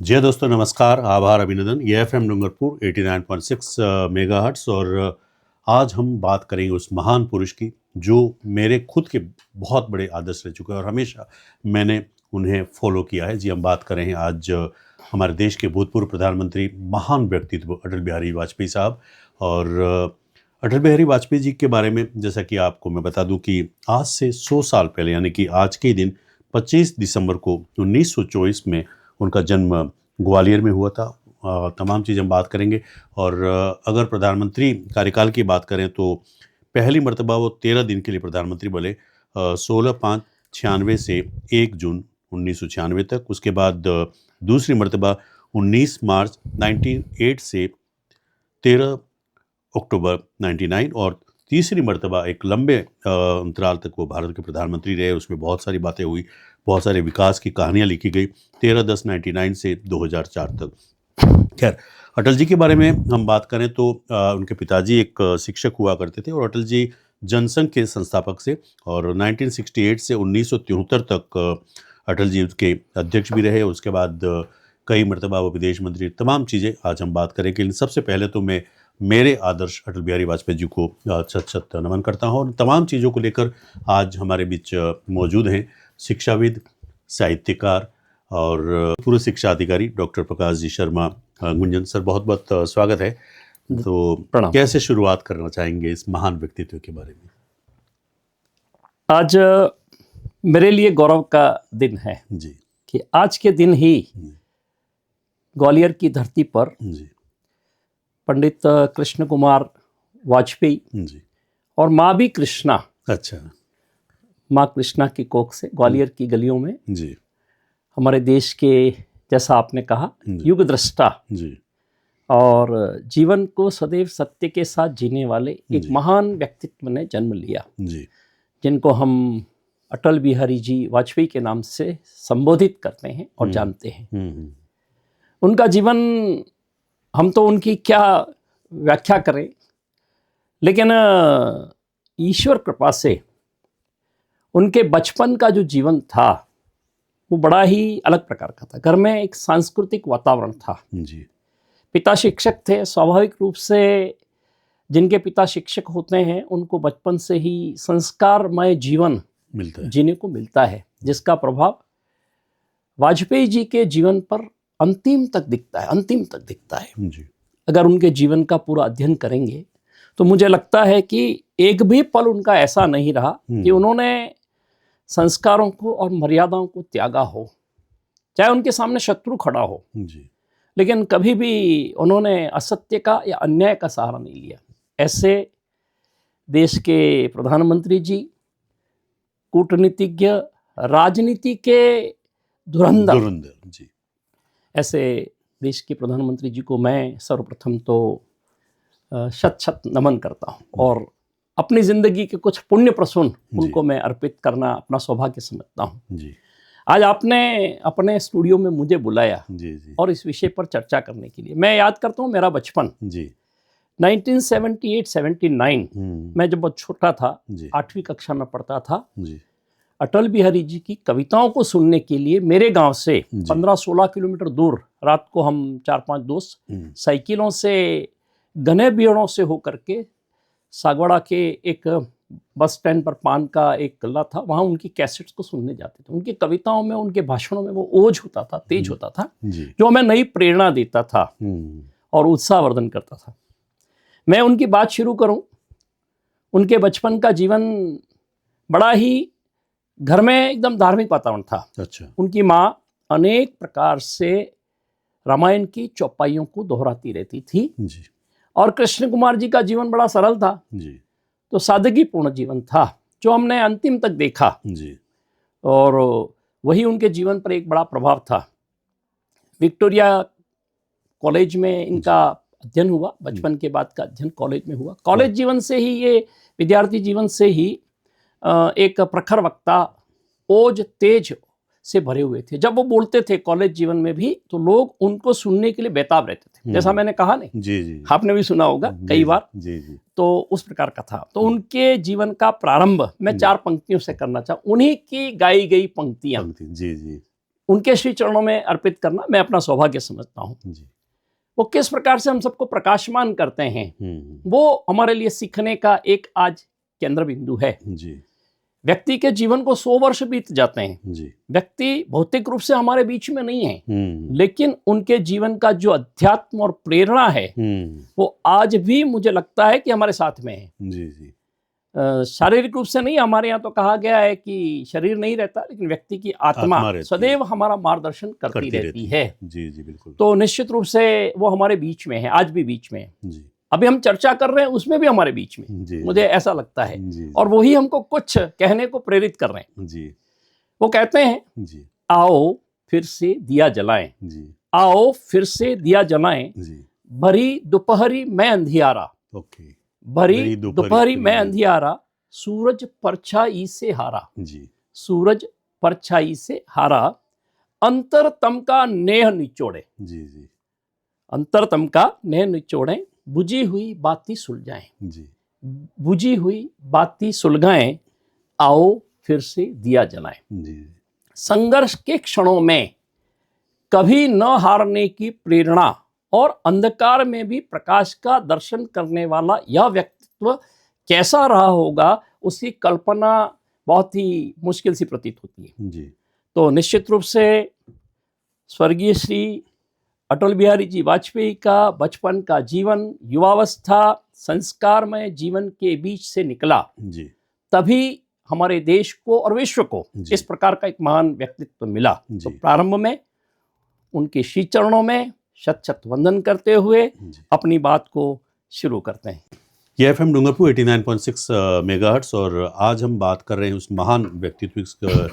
जय दोस्तों, नमस्कार, आभार, अभिनंदन। ये एफएम डूंगरपुर 89.6 मेगाहर्ट्ज़ और आज हम बात करेंगे उस महान पुरुष की जो मेरे खुद के बहुत बड़े आदर्श रह चुके हैं और हमेशा मैंने उन्हें फॉलो किया है। जी, हम बात कर रहे हैं आज हमारे देश के भूतपूर्व प्रधानमंत्री, महान व्यक्तित्व अटल बिहारी वाजपेयी साहब। और अटल बिहारी वाजपेयी जी के बारे में जैसा कि आपको मैं बता दूं कि आज से 100 साल पहले यानी कि आज के दिन 25 दिसंबर को 1924 में उनका जन्म ग्वालियर में हुआ था। तमाम चीज़ हम बात करेंगे और अगर प्रधानमंत्री कार्यकाल की बात करें तो पहली मर्तबा वो 13 दिन के लिए प्रधानमंत्री बने, 16/5/96 से 1 जून 1996 तक। उसके बाद दूसरी मर्तबा 19 मार्च 1908 से 13 अक्टूबर 99 और तीसरी मर्तबा एक लंबे अंतराल तक वो भारत के प्रधानमंत्री रहे। उसमें बहुत सारी बातें हुई, बहुत सारे विकास की कहानियाँ लिखी गई 13/10/99 से 2004 तक। खैर, अटल जी के बारे में हम बात करें तो उनके पिताजी एक शिक्षक हुआ करते थे और अटल जी जनसंघ के संस्थापक से और 1968 से 1973 तक अटल जी उसके अध्यक्ष भी रहे। उसके बाद कई मरतबा वो विदेश मंत्री, तमाम चीज़ें आज हम बात करेंगे। लेकिन सबसे पहले तो मैं मेरे आदर्श अटल बिहारी वाजपेयी जी को शत शत नमन करता हूँ और तमाम चीज़ों को लेकर आज हमारे बीच मौजूद हैं शिक्षाविद, साहित्यकार और पूर्व शिक्षा अधिकारी डॉक्टर प्रकाश जी शर्मा गुंजन। सर, बहुत बहुत स्वागत है। तो कैसे शुरुआत करना चाहेंगे इस महान व्यक्तित्व के बारे में? आज मेरे लिए गौरव का दिन है जी कि आज के दिन ही ग्वालियर की धरती पर जी पंडित कृष्ण कुमार वाजपेयी जी और माँ भी कृष्णा, अच्छा, माँ कृष्णा की कोख से ग्वालियर की गलियों में जी हमारे देश के, जैसा आपने कहा, युग दृष्टा जी और जीवन को सदैव सत्य के साथ जीने वाले एक जी महान व्यक्तित्व ने जन्म लिया, जी जिनको हम अटल बिहारी जी वाजपेयी के नाम से संबोधित करते हैं और जानते हैं। उनका जीवन, हम तो उनकी क्या व्याख्या करें, लेकिन ईश्वर कृपा से उनके बचपन का जो जीवन था वो बड़ा ही अलग प्रकार का था। घर में एक सांस्कृतिक वातावरण था। जी पिता शिक्षक थे। स्वाभाविक रूप से जिनके पिता शिक्षक होते हैं उनको बचपन से ही संस्कारमय जीवन मिलता है, जीने को मिलता है, जिसका प्रभाव वाजपेयी जी के जीवन पर अंतिम तक दिखता है। जी अगर उनके जीवन का पूरा अध्ययन करेंगे तो मुझे लगता है कि एक भी पल उनका ऐसा नहीं रहा कि उन्होंने संस्कारों को और मर्यादाओं को त्यागा हो, चाहे उनके सामने शत्रु खड़ा हो, जी लेकिन कभी भी उन्होंने असत्य का या अन्याय का सहारा नहीं लिया। ऐसे देश के प्रधानमंत्री जी, कूटनीतिज्ञ, राजनीति के धुरंधर, जी ऐसे देश के प्रधानमंत्री जी को मैं सर्वप्रथम तो शत शत नमन करता हूँ और अपनी ज़िंदगी के कुछ पुण्य प्रसून उनको मैं अर्पित करना अपना सौभाग्य समझता हूँ। जी आज आपने अपने स्टूडियो में मुझे बुलाया जी जी और इस विषय पर चर्चा करने के लिए। मैं याद करता हूँ मेरा बचपन जी 1978-79 मैं जब बहुत छोटा था, 8वीं कक्षा में पढ़ता था, जी अटल बिहारी जी की कविताओं को सुनने के लिए मेरे गांव से 15-16 किलोमीटर दूर रात को हम 4-5 दोस्त साइकिलों से, घने बियड़ों से होकर के सागवाड़ा के एक बस स्टैंड पर पान का एक गल्ला था, वहाँ उनकी कैसेट्स को सुनने जाते थे। उनकी कविताओं में, उनके भाषणों में वो ओज होता था, तेज होता था, जो हमें नई प्रेरणा देता था और उत्साहवर्धन करता था। मैं उनकी बात शुरू करूं, उनके बचपन का जीवन बड़ा ही, घर में एकदम धार्मिक वातावरण था। अच्छा, उनकी माँ अनेक प्रकार से रामायण की चौपाइयों को दोहराती रहती थी जी और कृष्ण कुमार जी का जीवन बड़ा सरल था, जी तो सादगीपूर्ण जीवन था जो हमने अंतिम तक देखा जी और वही उनके जीवन पर एक बड़ा प्रभाव था। विक्टोरिया कॉलेज में इनका अध्ययन हुआ, बचपन के बाद का अध्ययन कॉलेज में हुआ। कॉलेज जीवन से ही, ये विद्यार्थी जीवन से ही एक प्रखर वक्ता, ओज तेज से भरे हुए थे। जब वो बोलते थे कॉलेज जीवन में भी, तो लोग उनको सुनने के लिए बेताब रहते थे। जैसा मैंने कहा नहीं, जी जी आपने भी सुना होगा कई बार। जी जी तो उस प्रकार का था। तो उनके जीवन का प्रारंभ मैं 4 पंक्तियों से करना चाहूँ, उन्हीं की गाई गई पंक्तियां, जी जी उनके श्री चरणों में अर्पित करना मैं अपना सौभाग्य समझता हूँ। जी। वो किस प्रकार से हम सबको प्रकाशमान करते हैं, वो हमारे लिए सीखने का एक आज केंद्र बिंदु है। जी। व्यक्ति के जीवन को 100 वर्ष बीत जाते हैं, जी। व्यक्ति भौतिक रूप से हमारे बीच में नहीं है, लेकिन उनके जीवन का जो अध्यात्म और प्रेरणा है वो आज भी मुझे लगता है कि हमारे साथ में है। जी। जी। शारीरिक रूप से नहीं, हमारे यहाँ तो कहा गया है कि शरीर नहीं रहता, लेकिन व्यक्ति की आत्मा सदैव हमारा मार्गदर्शन करती रहती है। जी जी बिल्कुल। तो निश्चित रूप से वो हमारे बीच में है, आज भी बीच में है। जी। अभी हम चर्चा कर रहे हैं उसमें भी हमारे बीच में, मुझे ऐसा लगता है। और वही हमको कुछ कहने को प्रेरित कर रहे हैं। जी। वो कहते हैं जी। आओ फिर से दिया जलाएं, जी। आओ फिर से दिया जलाएं, जी। भरी दोपहरी में अंधियारा, ओके, भरी दोपहरी में अंधियारा, सूरज परछाई से हारा। जी। सूरज परछाई से हारा, अंतरतम का नेह निचोड़े। जी। जी। अंतरतम का नेह निचोड़े, बुझी हुई बाती सुलझाएं। जी। बुझी हुई बाती सुलझाएं, आओ फिर से दिया जलाएं। जी। संघर्ष के क्षणों में कभी न हारने की प्रेरणा और अंधकार में भी प्रकाश का दर्शन करने वाला यह व्यक्तित्व कैसा रहा होगा, उसकी कल्पना बहुत ही मुश्किल सी प्रतीत होती है। जी। तो निश्चित रूप से स्वर्गीय श्री अटल बिहारी जी वाजपेयी का बचपन का जीवन, युवावस्था संस्कारमय जीवन के बीच से निकला, जी। तभी हमारे देश को और विश्व को इस प्रकार का एक महान व्यक्तित्व मिला। तो प्रारंभ में उनके श्री चरणों में शत शत वंदन करते हुए अपनी बात को शुरू करते हैं। ये एफएम डूंगरपुर 89.6 मेगाहर्ट्ज, और आज हम बात कर रहे हैं उस महान व्यक्तित्व,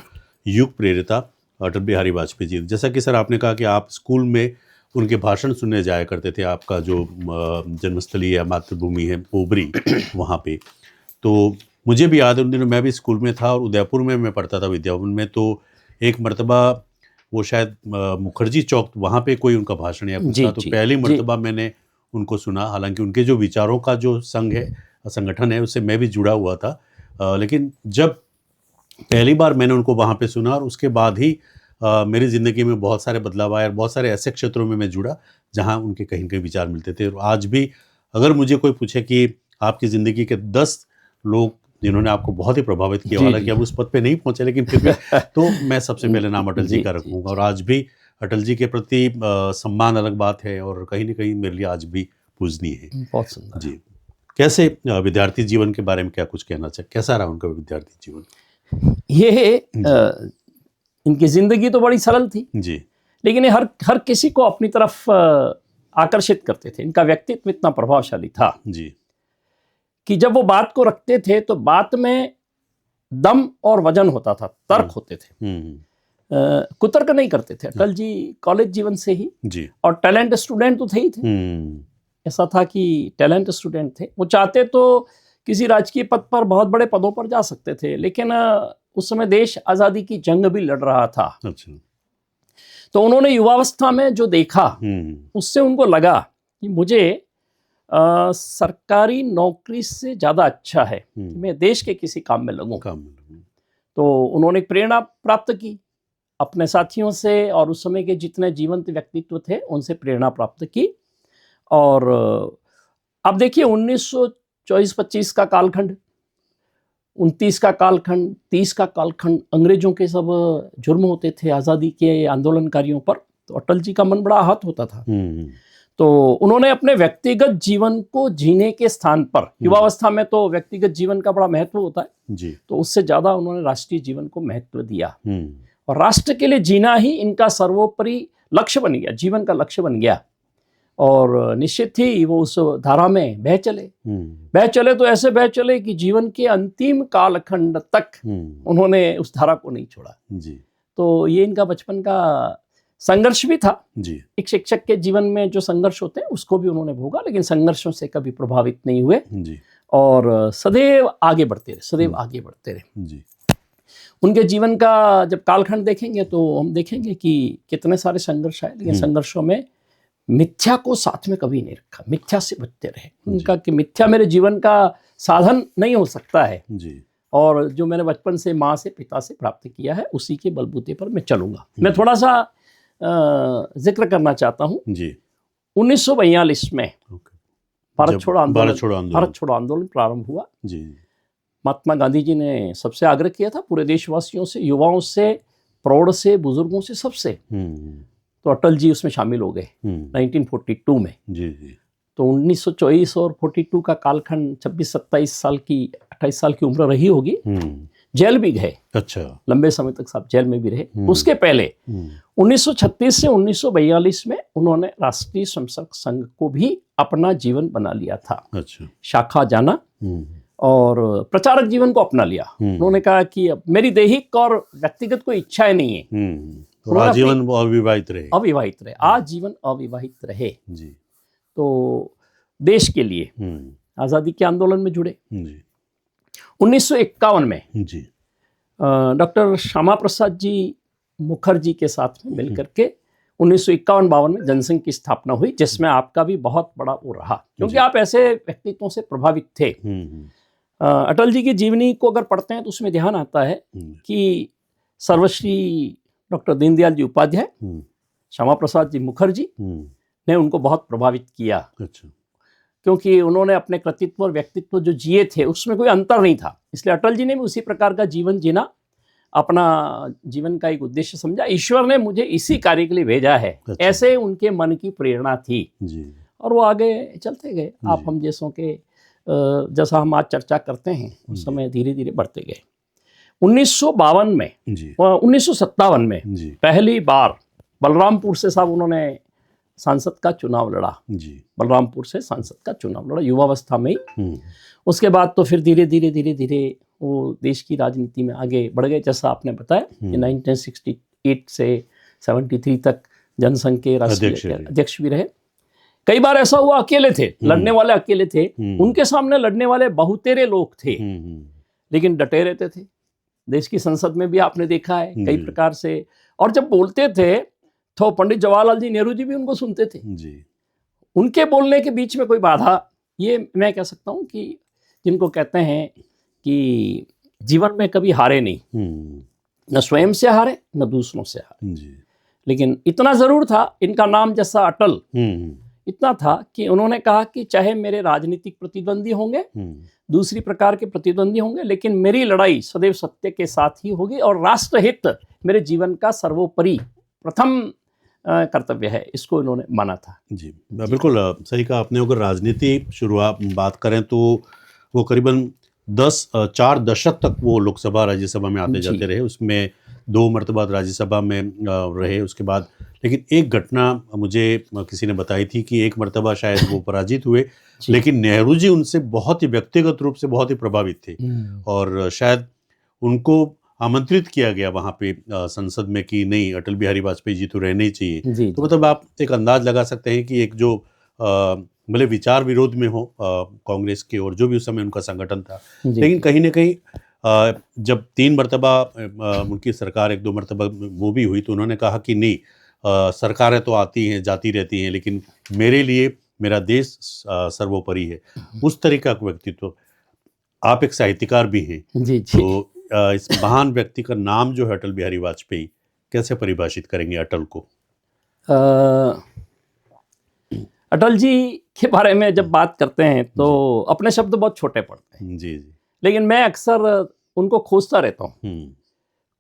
युग प्रेरिता अटल बिहारी वाजपेयी जी। जैसा कि सर आपने कहा कि आप स्कूल में उनके भाषण सुनने जाया करते थे, आपका जो जन्मस्थली या मातृभूमि है पोबरी वहाँ पे। तो मुझे भी याद है उन दिनों मैं भी स्कूल में था और उदयपुर में मैं पढ़ता था विद्याभवन में। तो एक मर्तबा वो शायद मुखर्जी चौक वहाँ पे कोई उनका भाषण या कुछ था, तो पहली मर्तबा मैंने उनको सुना। हालांकि उनके जो विचारों का जो संगठन है उससे मैं भी जुड़ा हुआ था, लेकिन जब पहली बार मैंने उनको वहाँ पे सुना और उसके बाद ही मेरी ज़िंदगी में बहुत सारे बदलाव आए और बहुत सारे ऐसे क्षेत्रों में मैं जुड़ा जहाँ उनके कहीं न कहीं विचार मिलते थे। और आज भी अगर मुझे कोई पूछे कि आपकी ज़िंदगी के 10 लोग जिन्होंने आपको बहुत ही प्रभावित किया, हालांकि अब उस पद पे नहीं पहुंचे, लेकिन फिर भी तो मैं सबसे पहले नाम अटल जी का रखूंगा। और आज भी अटल जी के प्रति सम्मान अलग बात है और कहीं ना कहीं मेरे लिए आज भी पूजनीय है। बहुत सुंदर जी। कैसे विद्यार्थी जीवन के बारे में क्या कुछ कहना चाहिए, कैसा रहा उनका विद्यार्थी जीवन? ये इनकी जिंदगी तो बड़ी सरल थी जी, लेकिन ये हर किसी को अपनी तरफ आकर्षित करते थे। इनका व्यक्तित्व इतना प्रभावशाली था जी, कि जब वो बात को रखते थे तो बात में दम और वजन होता था, तर्क होते थे, कुतर्क नहीं करते थे। अटल जी कॉलेज जीवन से ही जी, और टैलेंट स्टूडेंट तो थे ही थे। ऐसा था कि टैलेंट स्टूडेंट थे, वो चाहते तो किसी राजकीय पद पर, बहुत बड़े पदों पर जा सकते थे, लेकिन उस समय देश आज़ादी की जंग भी लड़ रहा था। अच्छा। तो उन्होंने युवावस्था में जो देखा उससे उनको लगा कि मुझे सरकारी नौकरी से ज़्यादा अच्छा है कि मैं देश के किसी काम में लगूं। तो उन्होंने प्रेरणा प्राप्त की अपने साथियों से और उस समय के जितने जीवंत व्यक्तित्व थे उनसे प्रेरणा प्राप्त की। और अब देखिए 1924-25 का कालखंड, 29 का कालखंड, 30 का कालखंड, अंग्रेजों के सब जुर्म होते थे आज़ादी के आंदोलनकारियों पर। तो अटल जी का मन बड़ा आहत होता था। तो उन्होंने अपने व्यक्तिगत जीवन को जीने के स्थान पर, युवावस्था में तो व्यक्तिगत जीवन का बड़ा महत्व होता है जी, तो उससे ज़्यादा उन्होंने राष्ट्रीय जीवन को महत्व दिया और राष्ट्र के लिए जीना ही इनका सर्वोपरि लक्ष्य बन गया, जीवन का लक्ष्य बन गया। और निश्चित ही वो उस धारा में बह चले तो ऐसे बह चले कि जीवन के अंतिम कालखंड तक उन्होंने उस धारा को नहीं छोड़ा जी। तो ये इनका बचपन का संघर्ष भी था जी। एक शिक्षक के जीवन में जो संघर्ष होते हैं उसको भी उन्होंने भोगा, लेकिन संघर्षों से कभी प्रभावित नहीं हुए जी। और सदैव आगे बढ़ते रहे जी। उनके जीवन का जब कालखंड देखेंगे तो हम देखेंगे कि कितने सारे संघर्ष आए, लेकिन संघर्षों में मिथ्या को साथ में कभी नहीं रखा, मिथ्या से बचते रहे। उनका कि मिथ्या मेरे जीवन का साधन नहीं हो सकता है जी। और जो मैंने बचपन से माँ से पिता से प्राप्त किया है उसी के बलबूते पर मैं चलूँगा। मैं थोड़ा सा जिक्र करना चाहता हूँ। जी 1942 में ओके भारत छोड़ो भारत छोड़ो आंदोलन प्रारंभ हुआ। जी महात्मा गांधी जी ने सबसे आग्रह किया था, पूरे देशवासियों से, युवाओं से, प्रौढ़ से, बुजुर्गों से, सबसे। तो अटल जी उसमें शामिल हो गए 1942 में। जी जी तो 1924 और 42 का कालखंड 26-27 साल की 28 साल की उम्र रही होगी। जेल भी गए, अच्छा लंबे समय तक साहब जेल में भी रहे। उसके पहले 1936 से 1942 में उन्होंने राष्ट्रीय स्वयंसेवक संघ को भी अपना जीवन बना लिया था। अच्छा शाखा जाना और प्रचारक जीवन को अपना लिया। उन्होंने कहा कि अब मेरी दैहिक और व्यक्तिगत कोई इच्छाएं नहीं है। और आजीवन अविवाहित रहे आजीवन अविवाहित रहे जी। तो देश के लिए आज़ादी के आंदोलन में जुड़े। 1951 में जी डॉक्टर श्यामा प्रसाद जी मुखर्जी के साथ में मिलकर के 1951-52 में जनसंघ की स्थापना हुई, जिसमें आपका भी बहुत बड़ा वो रहा, क्योंकि आप ऐसे व्यक्तित्वों से प्रभावित थे। अटल जी की जीवनी को अगर पढ़ते हैं तो उसमें ध्यान आता है कि सर्वश्री डॉक्टर दीनदयाल जी उपाध्याय, श्यामा प्रसाद जी मुखर्जी ने उनको बहुत प्रभावित किया। अच्छा। क्योंकि उन्होंने अपने कृतित्व और व्यक्तित्व जो जिए थे उसमें कोई अंतर नहीं था, इसलिए अटल जी ने भी उसी प्रकार का जीवन जीना अपना जीवन का एक उद्देश्य समझा। ईश्वर ने मुझे इसी कार्य के लिए भेजा है। अच्छा। ऐसे उनके मन की प्रेरणा थी जी। और वो आगे चलते गए। आप हम जैसों के जैसा हम आज चर्चा करते हैं उस समय धीरे धीरे बढ़ते गए। 1952 में 1957 में जी। पहली बार बलरामपुर से साहब उन्होंने सांसद का चुनाव लड़ा जी। बलरामपुर से सांसद का चुनाव लड़ा युवावस्था में ही। उसके बाद तो फिर धीरे धीरे वो देश की राजनीति में आगे बढ़ गए। जैसा आपने बताया कि 1968 से 73 तक जनसंघ के राष्ट्रीय अध्यक्ष भी रहे। कई बार ऐसा हुआ अकेले थे, लड़ने वाले अकेले थे, उनके सामने लड़ने वाले बहुतेरे लोग थे, लेकिन डटे रहते थे। देश की संसद में भी आपने देखा है कई प्रकार से। और जब बोलते थे तो पंडित जवाहरलाल जी नेहरू जी भी उनको सुनते थे जी। उनके बोलने के बीच में कोई बाधा, ये मैं कह सकता हूँ कि जिनको कहते हैं कि जीवन में कभी हारे नहीं, न स्वयं से हारे न दूसरों से हारे जी। लेकिन इतना जरूर था, इनका नाम जैसा अटल इतना था कि उन्होंने कहा कि चाहे मेरे राजनीतिक प्रतिद्वंदी होंगे, दूसरी प्रकार के प्रतिद्वंदी होंगे, लेकिन मेरी लड़ाई सदैव सत्य के साथ ही होगी और राष्ट्रहित मेरे जीवन का सर्वोपरि प्रथम कर्तव्य है। इसको इन्होंने माना था जी। बिल्कुल सही कहा आपने। अगर राजनीति शुरुआत बात करें तो वो करीबन 4 दशक तक वो लोकसभा राज्यसभा में आते जाते रहे। उसमें 2 मरतबा राज्यसभा में रहे। उसके बाद लेकिन एक घटना मुझे किसी ने बताई थी कि एक मरतबा शायद वो पराजित हुए, लेकिन नेहरू जी उनसे बहुत ही व्यक्तिगत रूप से बहुत ही प्रभावित थे और शायद उनको आमंत्रित किया गया वहाँ पे संसद में कि नहीं, अटल बिहारी वाजपेयी जी तो रहने ही चाहिए। तो मतलब आप एक अंदाज लगा सकते हैं कि एक जो भले विचार विरोध में हो कांग्रेस के और जो भी उस समय उनका संगठन था, लेकिन कहीं ना कहीं जब 3 मरतबा उनकी सरकार 1-2 मरतबा वो भी हुई तो उन्होंने कहा कि नहीं, सरकारें तो आती हैं जाती रहती हैं, लेकिन मेरे लिए मेरा देश सर्वोपरि है। उस तरीका का व्यक्तित्व। आप एक साहित्यकार भी हैं जी। तो इस महान व्यक्ति का नाम जो है अटल बिहारी वाजपेयी, कैसे परिभाषित करेंगे अटल को? अटल जी के बारे में जब बात करते हैं तो अपने शब्द बहुत छोटे पड़ते हैं जी जी। लेकिन मैं अक्सर उनको खोजता रहता हूँ।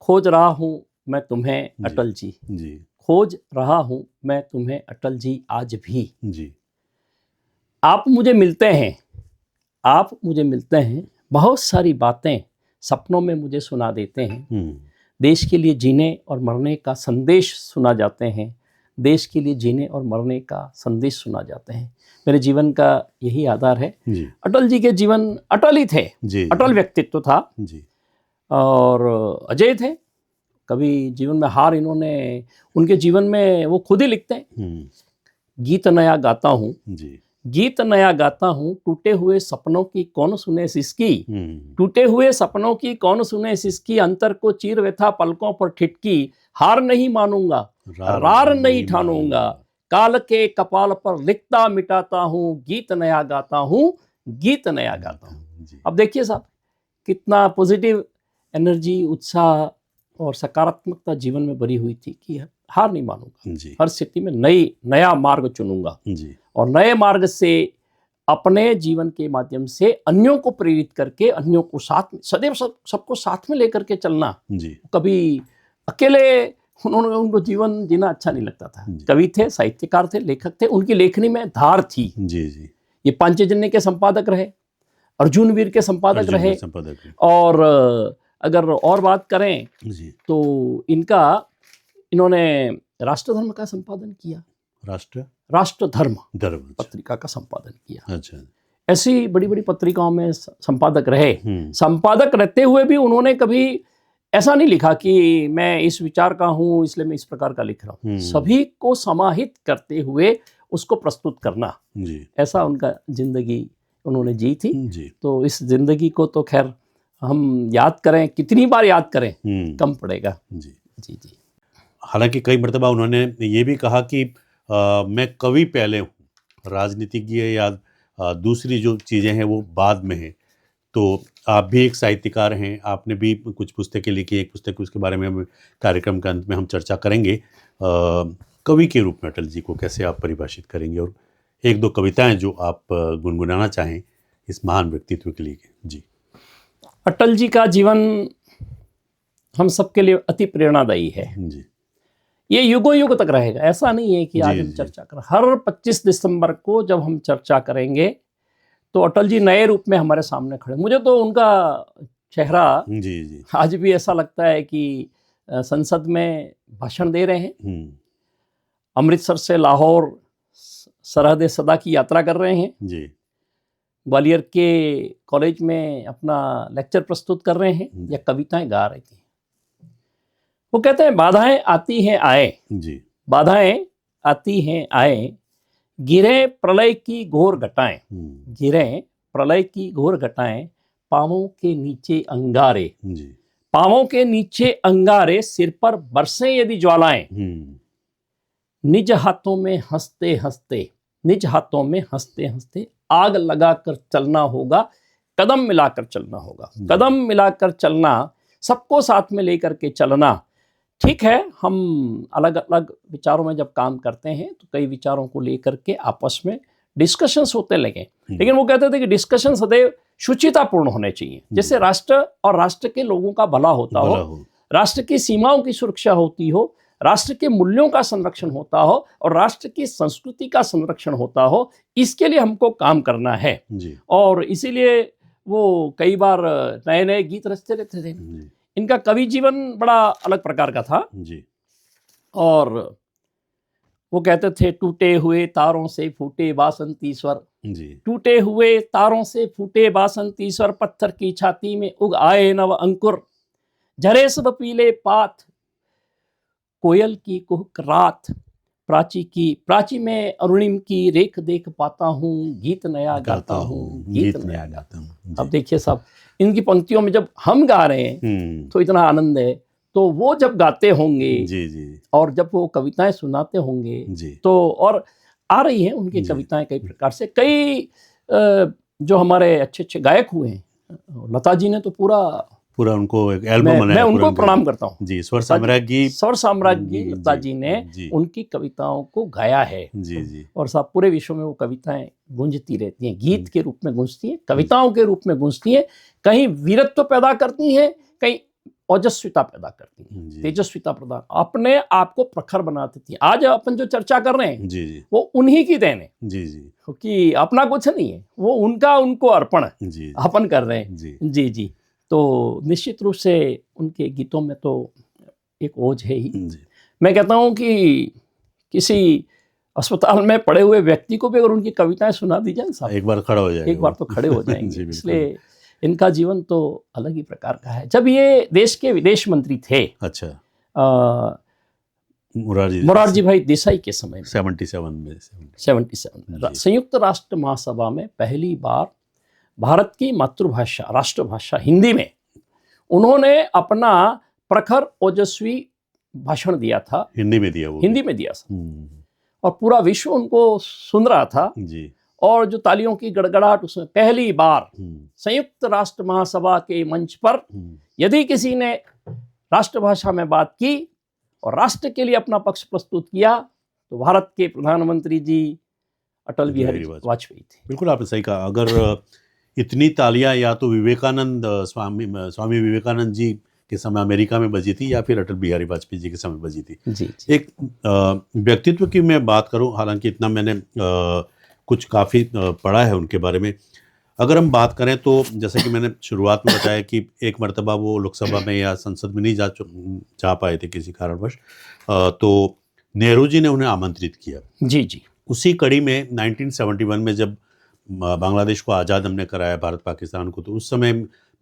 खोज रहा हूँ मैं तुम्हें अटल जी जी, खोज रहा हूँ मैं तुम्हें अटल जी आज भी जी। आप मुझे मिलते हैं, बहुत सारी बातें सपनों में मुझे सुना देते हैं। देश के लिए जीने और मरने का संदेश सुना जाते हैं, देश के लिए जीने और मरने का संदेश सुना जाते हैं। मेरे जीवन का यही आधार है जी। अटल जी के जीवन अटल ही थे जी। अटल व्यक्तित्व था जी। और अजय थे। कभी जीवन में हार इन्होंने, उनके जीवन में वो खुद ही लिखते हैं, गीत नया गाता हूँ जी, गीत नया गाता हूँ, टूटे हुए सपनों की कौन सुने सिसकी, टूटे हुए सपनों की कौन सुने सिसकी, अंतर को चीर व्यथा पलकों पर ठिठकी, हार नहीं मानूंगा रार नहीं ठानूंगा, काल के कपाल पर लिखता मिटाता हूँ, गीत नया गाता हूँ, गीत नया गाता हूँ। अब देखिए साहब कितना पॉजिटिव एनर्जी, उत्साह और सकारात्मकता जीवन में भरी हुई थी कि हार नहीं मानूंगा, जी हर स्थिति में नया मार्ग चुनूंगा जी और नए मार्ग से अपने जीवन के माध्यम से अन्यों को प्रेरित करके, अन्यों को साथ में सदैव सबको साथ में लेकर के चलना। जी कभी अकेले उनको जीवन जीना अच्छा नहीं लगता था। कवि थे, साहित्यकार थे, लेखक थे, उनकी लेखनी में धार थी। जी जी ये पांचजन्य के संपादक रहे, अर्जुन वीर के संपादक रहे, संपादक भी। और अगर और बात करें जी तो इन्होंने राष्ट्रधर्म का संपादन किया, राष्ट्रधर्म पत्रिका का संपादन किया। अच्छा, ऐसी बड़ी बड़ी पत्रिकाओं में संपादक रहे। संपादक रहते हुए भी उन्होंने कभी ऐसा नहीं लिखा कि मैं इस विचार का हूं इसलिए मैं इस प्रकार का लिख रहा हूं। सभी को समाहित करते हुए उसको प्रस्तुत करना, ऐसा उनका जिंदगी उन्होंने जी थी। तो इस जिंदगी को तो खैर हम याद करें, कितनी बार याद करें कम पड़ेगा। जी जी जी। हालांकि कई मर्तबा उन्होंने ये भी कहा कि मैं कवि पहले हूँ, राजनीतिज्ञ या दूसरी जो चीज़ें हैं वो बाद में हैं। तो आप भी एक साहित्यकार हैं, आपने भी कुछ पुस्तकें लिखी, एक पुस्तक उसके बारे में हम कार्यक्रम के अंत में हम चर्चा करेंगे। कवि के रूप में अटल जी को कैसे आप परिभाषित करेंगे, और एक दो कविताएं जो आप गुनगुनाना चाहें इस महान व्यक्तित्व के लिए। जी, अटल जी का जीवन हम सबके लिए अति प्रेरणादायी है जी। ये युगों युग तक रहेगा, ऐसा नहीं है कि आज हम चर्चा कर। हर 25 दिसंबर को जब हम चर्चा करेंगे तो अटल जी नए रूप में हमारे सामने खड़े। मुझे तो उनका चेहरा जी आज भी ऐसा लगता है कि संसद में भाषण दे रहे हैं, अमृतसर से लाहौर सरहद सदा की यात्रा कर रहे हैं जी, ग्वालियर के कॉलेज में अपना लेक्चर प्रस्तुत कर रहे हैं या कविताएं गा रहे थे। वो कहते हैं बाधाएं आती हैं आए जी, बाधाएं आती हैं आए, गिरे प्रलय की घोर घटाएं, गिरे प्रलय की घोर घटाएं, पांवों के नीचे अंगारे जी, पांवों के नीचे अंगारे, सिर पर बरसें यदि ज्वालाएं, निज हाथों में हंसते हंसते, निज हाथों में हंसते हंसते आग लगाकर चलना होगा, कदम मिलाकर चलना होगा। कदम मिलाकर चलना, सबको साथ में लेकर के चलना। ठीक है, हम अलग अलग विचारों में जब काम करते हैं तो कई विचारों को लेकर के आपस में डिस्कशंस होते लगे, लेकिन वो कहते थे कि डिस्कशन सदैव शुचितापूर्ण होने चाहिए, जिससे राष्ट्र और राष्ट्र के लोगों का भला होता हो, राष्ट्र की सीमाओं की सुरक्षा होती हो, राष्ट्र के मूल्यों का संरक्षण होता हो और राष्ट्र की संस्कृति का संरक्षण होता हो। इसके लिए हमको काम करना है जी। और इसीलिए वो कई बार नए नए गीत रचते रहते थे। इनका कवि जीवन बड़ा अलग प्रकार का था जी। और वो कहते थे, टूटे हुए तारों से फूटे बासंती स्वर जी, टूटे हुए तारों से फूटे बासंती स्वर, पत्थर की छाती में उग आए नव अंकुर, झरे सब पीले पात, कोयल की कुहक रात, प्राची में अरुणिम की रेख देख पाता हूँ, गीत नया गाता हूँ, गीत नया गाता हूँ। अब देखिए साहब, इनकी पंक्तियों में जब हम गा रहे हैं तो इतना आनंद है, तो वो जब गाते होंगे जी जी, और जब वो कविताएं सुनाते होंगे जी, तो और आ रही हैं उनकी कविताएं कई प्रकार से। कई जो हमारे अच्छे अच्छे गायक हुए हैं, लता जी ने तो पूरा उनको एक एल्बम बनाया। मैं उनको प्रणाम करता हूँ जी। स्वर साम्राज्ञी लता जी ने उनकी कविताओं को गाया है जी जी, और सब पूरे विश्व में वो कविताएं गूंजती रहती हैं, गीत के रूप में गूंजती हैं, कविताओं के रूप में गूंजती हैं, कहीं वीरत्व पैदा करती हैं, कहीं ओजस्विता पैदा करती हैं, तेजस्विता प्रदान, अपने आप को प्रखर बना देती हैं। आज अपन जो चर्चा कर रहे हैं जी जी, वो उन्हीं की देन है जी जी, क्योंकि अपना कुछ नहीं है, वो उनको अर्पण है, अपन कर रहे हैं जी जी। तो निश्चित रूप से उनके गीतों में तो एक ओज है ही। मैं कहता हूँ कि किसी अस्पताल में पड़े हुए व्यक्ति को भी अगर उनकी कविताएं सुना दी जाए साहब, एक बार खड़ा हो जाएगा, एक बार तो खड़े हो जाएंगे। इसलिए इनका जीवन तो अलग ही प्रकार का है। जब ये देश के विदेश मंत्री थे, अच्छा, मोरारजी भाई देसाई के समय में 77 संयुक्त राष्ट्र महासभा में पहली बार भारत की मातृभाषा, राष्ट्रभाषा हिंदी में उन्होंने अपना प्रखर ओजस्वी भाषण दिया था। हिंदी में दिया था और पूरा विश्व उनको सुन रहा था जी। और जो तालियों की गड़गड़ाहट, उसमें पहली बार संयुक्त राष्ट्र महासभा के मंच पर यदि किसी ने राष्ट्रभाषा में बात की और राष्ट्र के लिए अपना पक्ष प्रस्तुत किया तो भारत के प्रधानमंत्री जी अटल बिहारी वाजपेयी थे। बिल्कुल आपने सही कहा। अगर इतनी तालियां या तो विवेकानंद स्वामी विवेकानंद जी के समय अमेरिका में बजी थी या फिर अटल बिहारी वाजपेयी जी के समय बजी थी। जी। एक व्यक्तित्व की मैं बात करूं, हालांकि इतना मैंने कुछ काफ़ी पढ़ा है उनके बारे में। अगर हम बात करें तो जैसे कि मैंने शुरुआत में बताया कि एक मर्तबा वो लोकसभा में या संसद में नहीं जा पाए थे किसी कारणवश, तो नेहरू जी ने उन्हें आमंत्रित किया। जी जी। उसी कड़ी में 1971 में जब बांग्लादेश को आज़ाद हमने कराया, भारत पाकिस्तान को, तो उस समय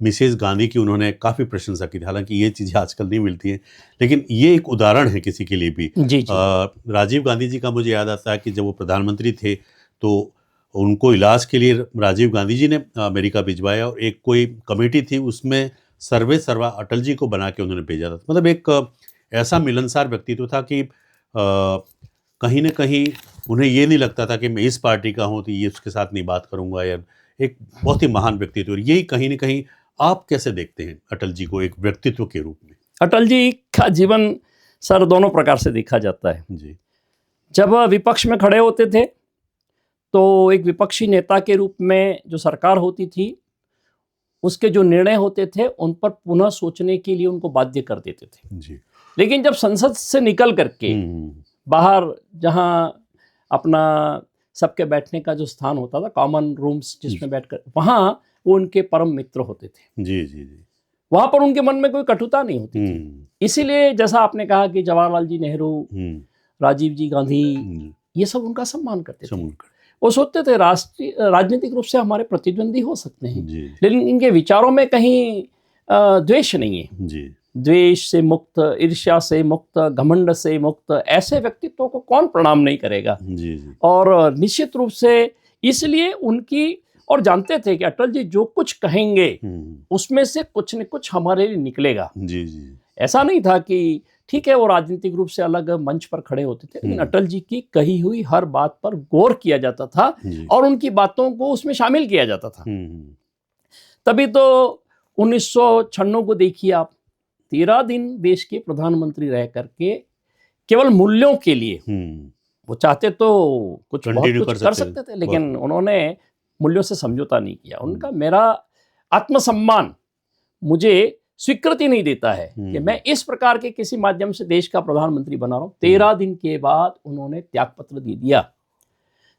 मिसेस गांधी की उन्होंने काफ़ी प्रशंसा की थी। हालांकि ये चीज़ें आजकल नहीं मिलती हैं, लेकिन ये एक उदाहरण है किसी के लिए भी। जी जी। राजीव गांधी जी का मुझे याद आता है कि जब वो प्रधानमंत्री थे तो उनको इलाज के लिए राजीव गांधी जी ने अमेरिका भिजवाया और एक कोई कमेटी थी, उसमें सर्वे सर्वा अटल जी को बना के उन्होंने भेजा था। मतलब एक ऐसा मिलनसार व्यक्तित्व था कि कहीं ना कहीं उन्हें ये नहीं लगता था कि मैं इस पार्टी का हूँ तो ये उसके साथ नहीं बात करूँगा। या एक बहुत ही महान व्यक्तित्व। और यही कहीं ना कहीं आप कैसे देखते हैं अटल जी को एक व्यक्तित्व के रूप में? अटल जी का जीवन सर दोनों प्रकार से देखा जाता है जी। जब विपक्ष में खड़े होते थे तो एक विपक्षी नेता के रूप में जो सरकार होती थी उसके जो निर्णय होते थे उन पर पुनः सोचने के लिए उनको बाध्य कर देते थे। जी। लेकिन जब संसद से निकल करके बाहर जहां अपना सबके बैठने का जो स्थान होता था, कॉमन रूम्स जिसमें बैठकर, वहां वो उनके परम मित्र होते थे। जी जी जी। वहां पर उनके मन में कोई कटुता नहीं होती थी। इसीलिए जैसा आपने कहा कि जवाहरलाल जी नेहरू, राजीव जी गांधी, ये सब उनका सम्मान करते थे। वो सोचते थे राष्ट्रीय राजनीतिक रूप से हमारे प्रतिद्वंदी हो सकते हैं लेकिन इनके विचारों में कहीं द्वेष नहीं है। जी। द्वेष से मुक्त, ईर्ष्या से मुक्त, घमंड से मुक्त, ऐसे व्यक्तित्वों को कौन प्रणाम नहीं करेगा। जी जी। और निश्चित रूप से इसलिए उनकी, और जानते थे कि अटल जी जो कुछ कहेंगे उसमें से कुछ न कुछ हमारे लिए निकलेगा। जी जी। ऐसा नहीं था कि ठीक है वो राजनीतिक रूप से अलग मंच पर खड़े होते थे, लेकिन अटल जी की कही हुई हर बात पर गौर किया जाता था और उनकी बातों को उसमें शामिल किया जाता था। तभी तो 1996 को देखिए आप, 13 दिन देश के प्रधानमंत्री रह करके केवल मूल्यों के लिए, वो चाहते तो कुछ बहुत कुछ कर सकते थे लेकिन उन्होंने मूल्यों से समझौता नहीं किया। उनका मेरा आत्मसम्मान मुझे स्वीकृति नहीं देता है कि मैं इस प्रकार के किसी माध्यम से देश का प्रधानमंत्री बना रहा हूं। 13 दिन के बाद उन्होंने त्यागपत्र दे दिया।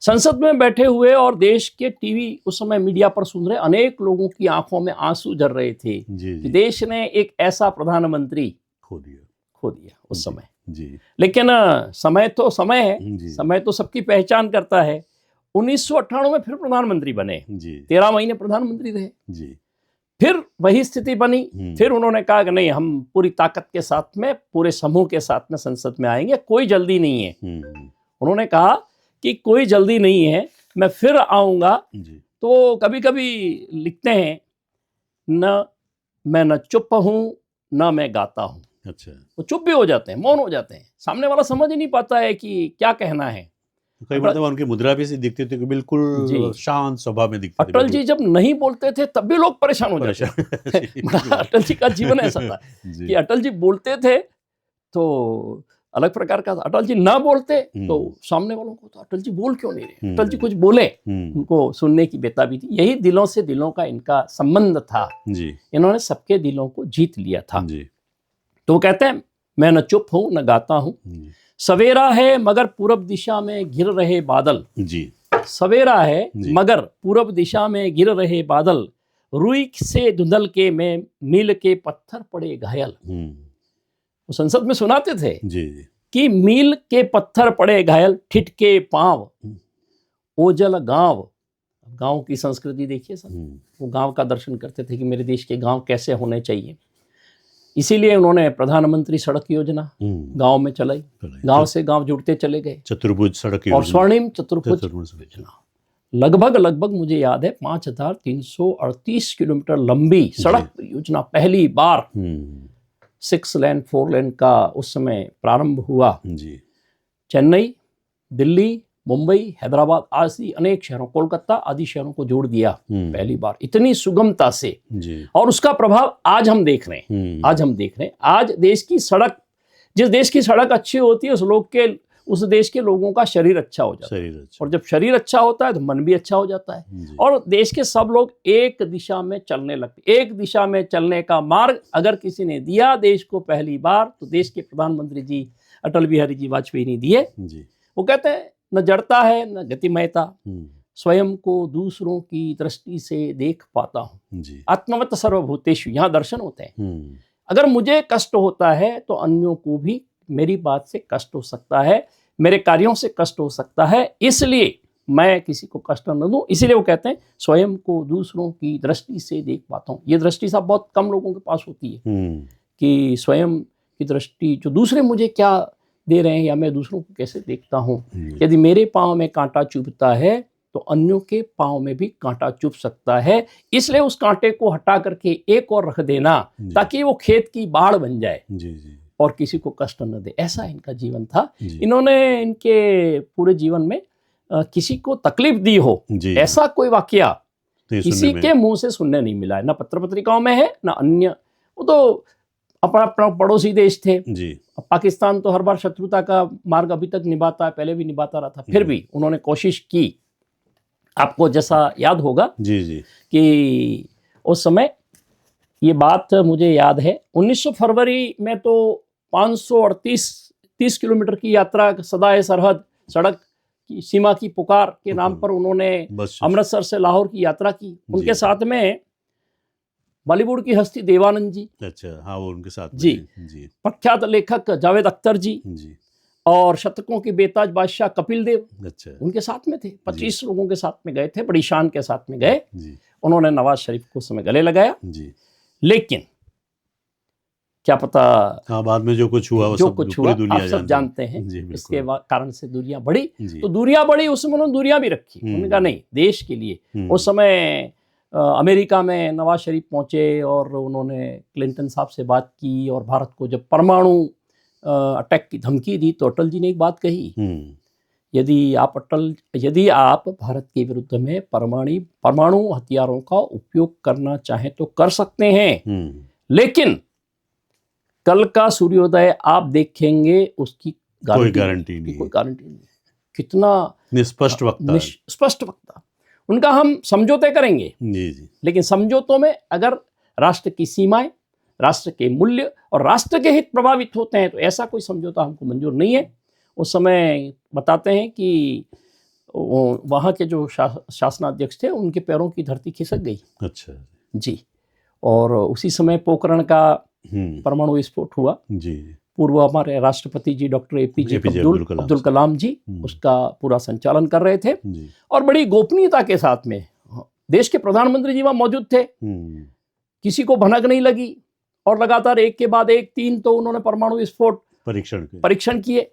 संसद में बैठे हुए और देश के टीवी उस समय मीडिया पर सुन रहे अनेक लोगों की आंखों में आंसू झर रहे थे कि देश ने एक ऐसा प्रधानमंत्री खो दिया उस समय। लेकिन समय तो समय है, समय तो सबकी पहचान करता है। 1998 में फिर प्रधानमंत्री बने, 13 महीने प्रधानमंत्री रहे, फिर वही स्थिति बनी। फिर उन्होंने कहा कि नहीं, हम पूरी ताकत के साथ में, पूरे समूह के साथ में संसद में आएंगे, कोई जल्दी नहीं है। उन्होंने कहा कि कोई जल्दी नहीं है, मैं फिर आऊंगा। तो कभी कभी लिखते हैं न मैं न चुप हूं न मैं गाता हूं। अच्छा। वो चुप भी हो जाते हैं, मौन हो जाते हैं, सामने वाला समझ ही नहीं पाता है कि क्या कहना है। कई बार उनकी मुद्रा भी ऐसी दिखती थी कि बिल्कुल शांत स्वभाव में दिखती थी। अटल जी जब नहीं बोलते थे तब भी लोग परेशान हो जाते थे। अटल जी का जीवन ऐसा था कि अटल जी बोलते थे तो अलग प्रकार का था, अटल जी ना बोलते तो सामने वालों को तो अटल जी बोल क्यों नहीं रहे, अटल जी कुछ बोले, उनको सुनने की बेताबी थी। यही दिलों से दिलों का इनका संबंध था। इन्होंने सबके दिलों को जीत लिया था। तो वो कहते हैं मैं न चुप हूं न गाता हूं, सवेरा है मगर पूरब दिशा में घिर रहे बादल। सवेरा है मगर पूरब दिशा में गिर रहे बादल, रुई से धुंधल के में मील के पत्थर पड़े घायल। वो संसद में सुनाते थे कि मील के पत्थर पड़े घायल, ठिठके पांव ओजल गांव। गांव की संस्कृति देखिए सर, वो गांव का दर्शन करते थे कि मेरे देश के गांव कैसे होने चाहिए। इसीलिए उन्होंने प्रधानमंत्री सड़क योजना गांव में चलाई, गांव से गांव जुड़ते चले गए। चतुर्भुज सड़क और स्वर्णिम चतुर्भुज योजना लगभग मुझे याद है 5338 किलोमीटर लंबी सड़क योजना पहली बार 6 लेन 4 लेन का उस समय प्रारंभ हुआ। चेन्नई, दिल्ली, मुंबई, हैदराबाद आदि अनेक शहरों, कोलकाता आदि शहरों को जोड़ दिया पहली बार इतनी सुगमता से जी। और उसका प्रभाव आज हम देख रहे हैं। आज हम देख रहे हैं, आज देश की सड़क, जिस देश की सड़क अच्छी होती है उस देश के लोगों का शरीर अच्छा हो जाता है, और जब शरीर अच्छा होता है तो मन भी अच्छा हो जाता है, और देश के सब लोग एक दिशा में चलने लगते। एक दिशा में चलने का मार्ग अगर किसी ने दिया देश को पहली बार, तो देश के प्रधानमंत्री जी अटल बिहारी जी वाजपेयी ने दिए। वो कहते हैं न जड़ता है न गतिमयता, स्वयं को दूसरों की दृष्टि से देख पाता हूँ, आत्मवत सर्वभूतेषु, यहाँ दर्शन होते हैं। अगर मुझे कष्ट होता है तो अन्यों को भी मेरी बात से कष्ट हो सकता है, मेरे कार्यों से कष्ट हो सकता है, इसलिए मैं किसी को कष्ट न दूं। इसीलिए वो कहते हैं स्वयं को दूसरों की दृष्टि से देख पाता हूँ। ये दृष्टि साहब बहुत कम लोगों के पास होती है कि स्वयं की दृष्टि, जो दूसरे मुझे क्या दे रहे हैं या मैं दूसरों को कैसे देखता हूँ। यदि मेरे पाँव में कांटा चुभता है तो अन्यों के पाँव में भी कांटा चुभ सकता है, इसलिए उस कांटे को हटा करके एक और रख देना ताकि वो खेत की बाढ़ बन जाए और किसी को कष्ट न दे। ऐसा इनका जीवन था। इन्होंने इनके पूरे जीवन में किसी को तकलीफ दी हो ऐसा कोई वाकया किसी के मुंह से सुनने नहीं मिला है, ना पत्र पत्रिकाओं में है ना अन्य। वो तो अपना पड़ोसी देश थे जी। पाकिस्तान तो हर बार शत्रुता का मार्ग अभी तक निभाता है, पहले भी निभाता रहा था, फिर भी उन्होंने कोशिश की। आपको जैसा याद होगा जी जी कि उस समय ये बात मुझे याद है 1900 फरवरी में तो 538 किलोमीटर की यात्रा, सदाए सरहद सड़क की सीमा की पुकार के नाम पर उन्होंने अमृतसर से लाहौर की यात्रा की। उनके साथ में बॉलीवुड की हस्ती देवानंद जी, अच्छा हाँ वो उनके साथ जी, प्रख्यात लेखक जावेद अख्तर जी, और शतकों की बेताज बादशाह कपिल देव, अच्छा उनके साथ में थे। 25 लोगों के साथ में गए थे, बड़ी शान के साथ में गए। उन्होंने नवाज शरीफ को समय गले लगाया जी। लेकिन क्या पता हाँ बाद में जो कुछ हुआ, जो कुछ हुआ आप सब जानते हैं। इसके कारण से दूरियां बढ़ी, तो दूरियां बढ़ी, उसमें उन्होंने दूरियां भी रखी। उन्होंने कहा नहीं, देश के लिए। उस समय अमेरिका में नवाज शरीफ पहुंचे और उन्होंने क्लिंटन साहब से बात की, और भारत को जब परमाणु अटैक की धमकी दी तो अटल जी ने एक बात कही, यदि आप भारत के विरुद्ध में परमाणु हथियारों का उपयोग करना चाहें तो कर सकते हैं, लेकिन कल का सूर्योदय आप देखेंगे उसकी कोई गारंटी नहीं। कितना स्पष्ट वक्ता उनका। हम समझौते करेंगे जी। लेकिन समझौतों में अगर राष्ट्र की सीमाएं, राष्ट्र के मूल्य और राष्ट्र के हित प्रभावित होते हैं तो ऐसा कोई समझौता हमको मंजूर नहीं है। उस समय बताते हैं कि वहाँ के जो शासनाध्यक्ष थे उनके पैरों की धरती खिसक गई। अच्छा जी। और उसी समय पोखरण का परमाणु विस्फोट हुआ जी। पूर्व हमारे राष्ट्रपति जी डॉक्टर एपीजे अब्दुल कलाम जी उसका पूरा संचालन कर रहे थे, और बड़ी गोपनीयता के साथ में देश के प्रधानमंत्री जी वहाँ मौजूद थे। किसी को भनक नहीं लगी, और लगातार एक के बाद एक 3 तो उन्होंने परमाणु विस्फोट परीक्षण किए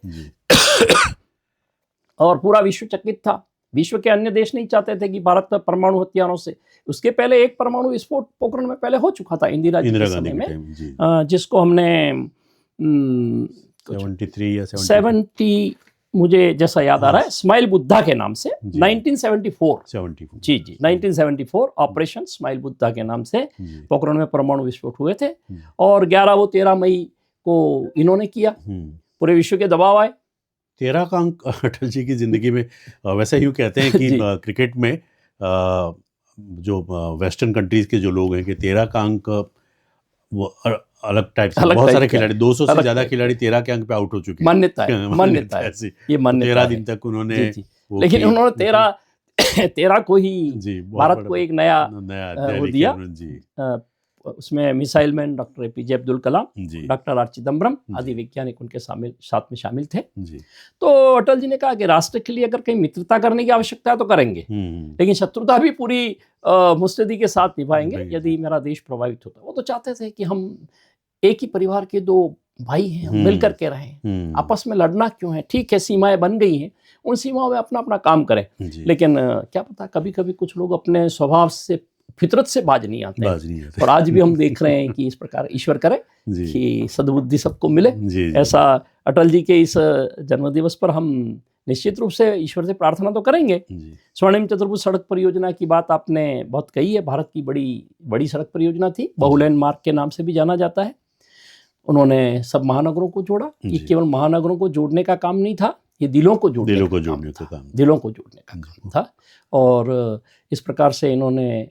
और पूरा विश्व चकित था। विश्व के अन्य देश नहीं चाहते थे कि भारत पर परमाणु हथियारों से। उसके पहले एक परमाणु विस्फोट पोखरण में पहले हो चुका था इंदिरा जी के समय में, जिसको हमने 73 या 70 मुझे जैसा याद आ रहा है, स्माइल बुद्धा के नाम से 1974 जी 1974 ऑपरेशन स्माइल बुद्धा के नाम से पोखरण में परमाणु विस्फोट हुए थे, और 11 वो 13 मई को इन्होंने किया। पूरे विश्व के दबाव आए। 13 का अंक अटल जी की जिंदगी में, वैसे यूँ कहते हैं कि क्रिकेट में जो वेस्टर्न कंट्रीज के जो लोग हैं कि 13 का अंक वो अलग टाइप से, बहुत सारे खिलाड़ी 200 से ज्यादा खिलाड़ी 13 के अंक पे आउट हो चुके हैं। मान्यता है ये, 13 दिन तक उन्होंने, लेकिन उन्होंने 13 को ही भारत को एक नया वो दिया। उसमें missile man doctor APJ Abdul Kalam, doctor R Chidambaram आदि वैज्ञानिक उनके साथ में शामिल थे। तो अटल जी ने कहा कि राष्ट्र के लिए अगर कहीं मित्रता करने की आवश्यकता है तो करेंगे, लेकिन शत्रुता भी पूरी मुस्तैदी के साथ निभाएंगे यदि मेरा देश प्रभावित होता। वो तो चाहते थे कि हम एक ही परिवार के 2 भाई हैं, हम मिल करके रहें, आपस में लड़ना क्यों है। ठीक है, सीमाएं बन गई हैं, उन सीमाओं में अपना अपना काम करें, लेकिन क्या पता कभी कभी कुछ लोग अपने स्वभाव से, फितरत से बाज नहीं आते। और आज भी हम देख रहे हैं कि इस प्रकार ईश्वर करे कि सद्बुद्धि सबको मिले। ऐसा अटल जी के इस जन्मदिवस पर हम निश्चित रूप से ईश्वर से प्रार्थना तो करेंगे। जी स्वर्णिम चतुर्भुज सड़क परियोजना की बात आपने बहुत कही है। भारत की बड़ी सड़क परियोजना थी, बहुलेन मार्ग के नाम से भी जाना जाता है। उन्होंने सब महानगरों को जोड़ा। ये जी। केवल महानगरों को जोड़ने का काम नहीं था, ये दिलों को जोड़ने दिलों का को काम जोड़ने का था। काम। दिलों को जोड़ने का काम था। और इस प्रकार से इन्होंने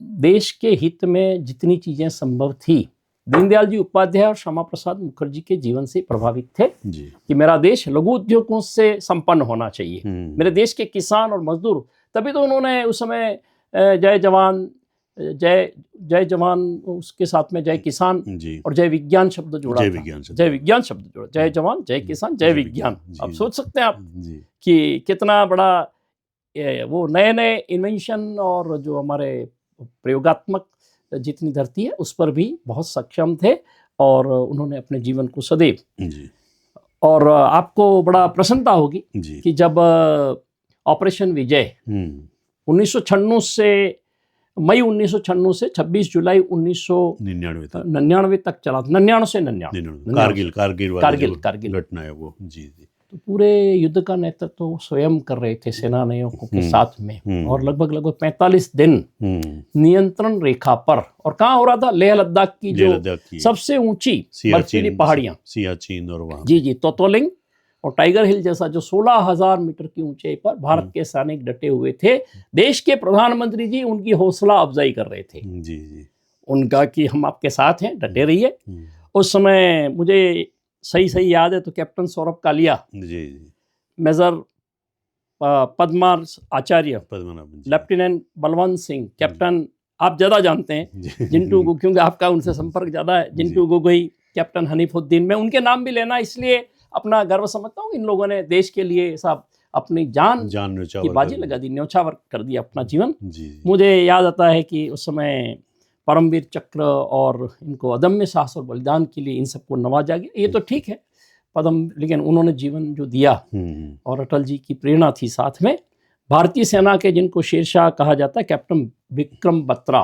देश के हित में जितनी चीजें संभव थी, दीनदयाल जी उपाध्याय और श्यामा प्रसाद मुखर्जी के जीवन से प्रभावित थे जी कि मेरा देश लघु उद्योगों से संपन्न होना चाहिए, मेरे हम्म, देश के किसान और मजदूर। तभी तो उन्होंने उस समय जय जवान जय जवान, उसके साथ में जय किसान जी और जय विज्ञान शब्द जोड़ा जय था। विज्ञान से जय विज्ञान शब्द जोड़ा, जय जवान, जय किसान, जय विज्ञान। जी, अब जी। सोच सकते हैं आप जी कि कितना बड़ा वो नए नए इन्वेंशन और जो हमारे प्रयोगात्मक जितनी धरती है उस पर भी बहुत सक्षम थे, और उन्होंने अपने जीवन को सदैव। जी और आपको बड़ा प्रसन्नता होगी जी कि जब ऑपरेशन विजय 1996 से मई 1996 से 26 जुलाई 1999 तक चला, 99 से 99 कारगिल वाली कारगिल जो कारगिल घटना है वो। जी जी तो पूरे युद्ध का नेतृत्व तो स्वयं कर रहे थे सेनानियों के साथ में, और लगभग 45 दिन नियंत्रण रेखा पर। और कहाँ हो रहा था? लेह लद्दाख की जो लद्दाख की सबसे ऊंची बर्फीली पहाड़ियां, सियाचिन और वहाँ जी तोतोलिंग और टाइगर हिल जैसा जो 16,000 मीटर की ऊंचाई पर भारत के सैनिक डटे हुए थे। देश के प्रधानमंत्री जी उनकी हौसला अफजाई कर रहे थे, जी जी उनका कि हम आपके साथ हैं, डटे रहिए। उस समय मुझे सही याद है तो captain Saurabh Kalia, ji major Padmar Acharya, Padmanabh ji. Lieutenant Balwant Singh, captain आप ज़्यादा जानते हैं जिंटू गो, क्योंकि आपका उनसे संपर्क ज़्यादा है, जिंटू गोगोई, कैप्टन हनीफुद्दीन। मैं उनके नाम भी लेना इसलिए अपना गर्व समझता हूँ। इन लोगों ने देश के लिए साहब अपनी जान की बाजी लगा दी, न्यौछावर कर दिया अपना जीवन। मुझे याद आता है कि उस समय परमवीर चक्र और इनको अदम्य साहस और बलिदान के लिए इन सबको नवाजा गया। ये तो ठीक है पद्म, लेकिन उन्होंने जीवन जो दिया, और अटल जी की प्रेरणा थी साथ में। भारतीय सेना के जिनको शेरशाह कहा जाता है, कैप्टन विक्रम बत्रा,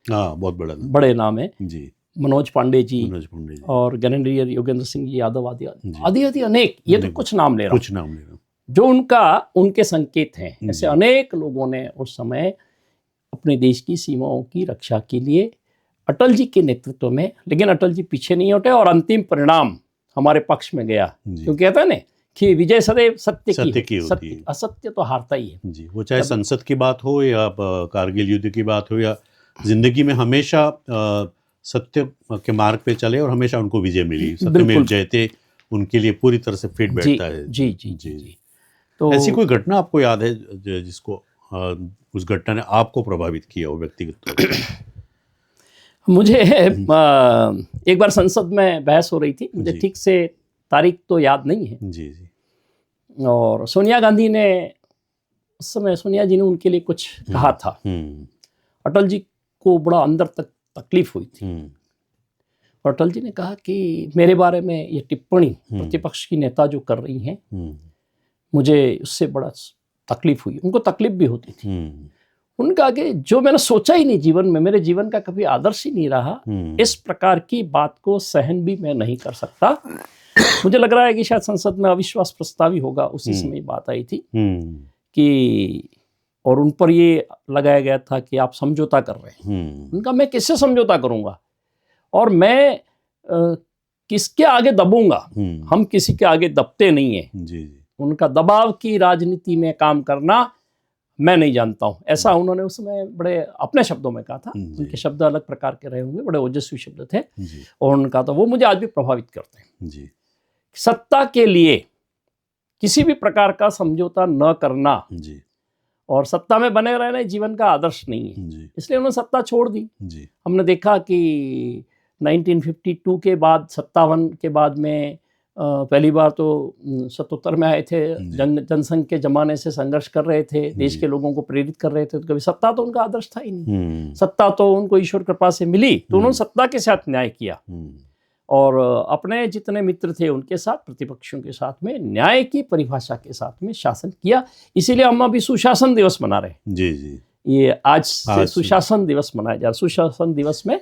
हाँ बहुत बड़े नाम है जी। मनोज पांडे जी जी और ग्रेनेडियर योगेंद्र सिंह जी यादव आदि अनेक, ये तो कुछ नाम ले रहा हूँ जो उनके संकेत हैं। ऐसे अनेक लोगों ने उस समय अपने देश की सीमाओं की रक्षा के लिए अटल जी के नेतृत्व में, लेकिन अटल जी पीछे नहीं हटे और अंतिम परिणाम हमारे पक्ष में गया। क्योंकि कहता है ना कि विजय सदैव सत्य की होती है, असत्य तो हारता ही है जी। वो चाहे संसद की बात हो या कारगिल युद्ध की बात हो या जिंदगी में, हमेशा सत्य के मार्ग पे चले और हमेशा उनको विजय मिली। सत्यमेव जयते उनके लिए पूरी तरह से फिट बैठता है। जी जी जी जी। तो ऐसी कोई घटना आपको याद है जिसको उस घटना ने आपको प्रभावित किया हो व्यक्तिगत तौर पर? मुझे एक बार संसद में बहस हो रही थी, मुझे ठीक से तारीख तो याद नहीं है जी जी। और सोनिया गांधी ने उस समय, सोनिया जी ने उनके लिए कुछ कहा था। अटल जी को बड़ा अंदर तक तकलीफ हुई थी और अटल जी ने कहा कि मेरे बारे में ये टिप्पणी प्रतिपक्ष की नेता जो कर रही हैं, मुझे उससे बड़ा तकलीफ हुई। उनको तकलीफ भी होती थी। उनका कि जो मैंने सोचा ही नहीं जीवन में, मेरे जीवन का कभी आदर्श ही नहीं रहा, इस प्रकार की बात को सहन भी मैं नहीं कर सकता। मुझे लग रहा है कि शायद संसद में अविश्वास प्रस्ताव ही होगा, उसी समय बात आई थी कि, और उन पर ये लगाया गया था कि आप समझौता कर रहे हैं। उनका मैं किससे समझौता करूंगा और मैं किसके आगे दबूंगा? हम किसी के आगे दबते नहीं है। उनका दबाव की राजनीति में काम करना मैं नहीं जानता हूं, ऐसा उन्होंने उस समय बड़े अपने शब्दों में कहा था। उनके शब्द अलग प्रकार के रहे होंगे, बड़े ओजस्वी शब्द थे और उनका तो वो मुझे आज भी प्रभावित करते हैं। सत्ता के लिए किसी भी प्रकार का समझौता न करना और सत्ता में बने रहना जीवन का आदर्श नहीं है, इसलिए उन्होंने सत्ता छोड़ दी। हमने देखा कि 1952 के बाद, 57 के बाद में पहली बार तो 77 में आए थे, जनसंघ के जमाने से संघर्ष कर रहे थे, देश के लोगों को प्रेरित कर रहे थे, तो कभी सत्ता तो उनका आदर्श था ही नहीं। सत्ता तो उनको ईश्वर कृपा से मिली, तो उन्होंने सत्ता के साथ न्याय किया और अपने जितने मित्र थे उनके साथ, प्रतिपक्षों के साथ में न्याय की परिभाषा के साथ में शासन किया। इसीलिए हम अभी सुशासन दिवस मना रहे हैं। जी जी। ये आज से सुशासन दिवस मनाया जा रहा है। सुशासन दिवस में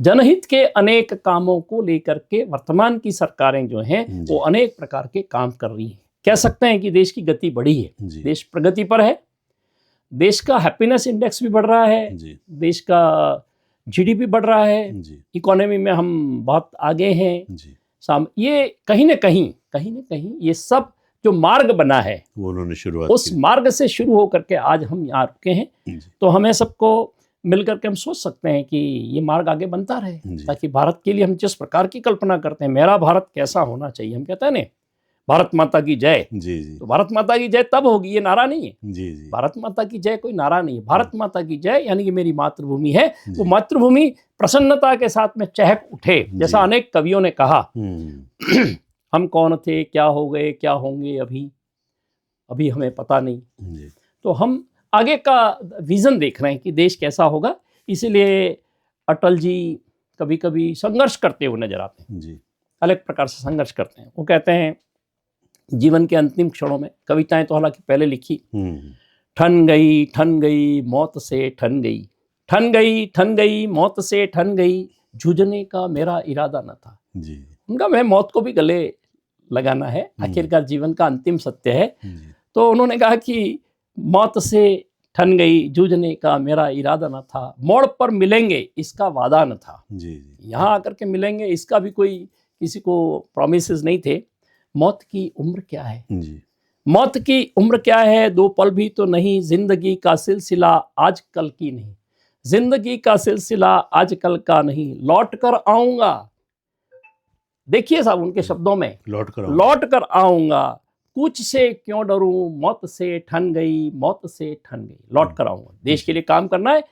जनहित के अनेक कामों को लेकर के वर्तमान की सरकारें जो हैं वो अनेक प्रकार के काम कर रही हैं। कह सकते हैं कि देश की गति बढ़ी है, जी देश प्रगति पर है, देश का हैप्पीनेस इंडेक्स भी बढ़ रहा है, जी देश का जीडीपी बढ़ रहा है, जी इकोनॉमी में हम बहुत आगे हैं। जी ये कहीं ना कहीं ये सब जो मार्ग बना है वो उन्होंने शुरुआत उस की। मार्ग से शुरू होकर के आज हम यहाँ रुके हैं। जी तो हमें सबको मिलकर के हम सोच सकते हैं कि ये मार्ग आगे बनता रहे, जी ताकि भारत के लिए हम जिस प्रकार की कल्पना करते हैं, मेरा भारत कैसा होना चाहिए, हम कहते हैं ना भारत माता की जय, जी जी तो भारत माता की जय तब होगी, ये नारा नहीं है। जी जी भारत माता की जय कोई नारा नहीं है, भारत माता की जय यानी कि मेरी मातृभूमि है, वो जी। मातृभूमि प्रसन्नता के साथ में चहक उठे, जैसा जी। अनेक कवियों ने कहा हम्म, हम कौन थे, क्या हो गए, क्या होंगे, अभी हमें पता नहीं। जी तो हम आगे का विजन देख रहे हैं कि देश कैसा होगा, इसीलिए अटल जी कभी कभी संघर्ष करते हुए नजर आते हैं, जी अलग प्रकार से संघर्ष करते हैं। वो कहते हैं जीवन के अंतिम क्षणों में, कविताएं तो हालांकि पहले लिखी, हम्म, ठन गई मौत से ठन गई, ठन गई मौत से ठन गई, जूझने का मेरा इरादा न था। जी उनका मैं मौत को भी गले लगाना है, आखिरकार जीवन का अंतिम सत्य है। जी तो उन्होंने कहा कि मौत से ठन गई, जूझने का मेरा इरादा न था, मोड़ पर मिलेंगे इसका वादा न था। जी जी यहाँ आकर के मिलेंगे इसका भी कोई किसी को प्रोमिसेस नहीं थे। मौत की उम्र क्या है, जी मौत की उम्र क्या है, 2 पल भी तो नहीं, जिंदगी का सिलसिला आज कल की नहीं, जिंदगी का सिलसिला आज कल का नहीं, लौट कर आऊंगा। देखिए साहब उनके शब्दों में, लौट कर आऊंगा, कुछ से क्यों डरूं, मौत से ठन गई, मौत से ठन गई, लौट कर आऊंगा। देश के लिए काम करना है,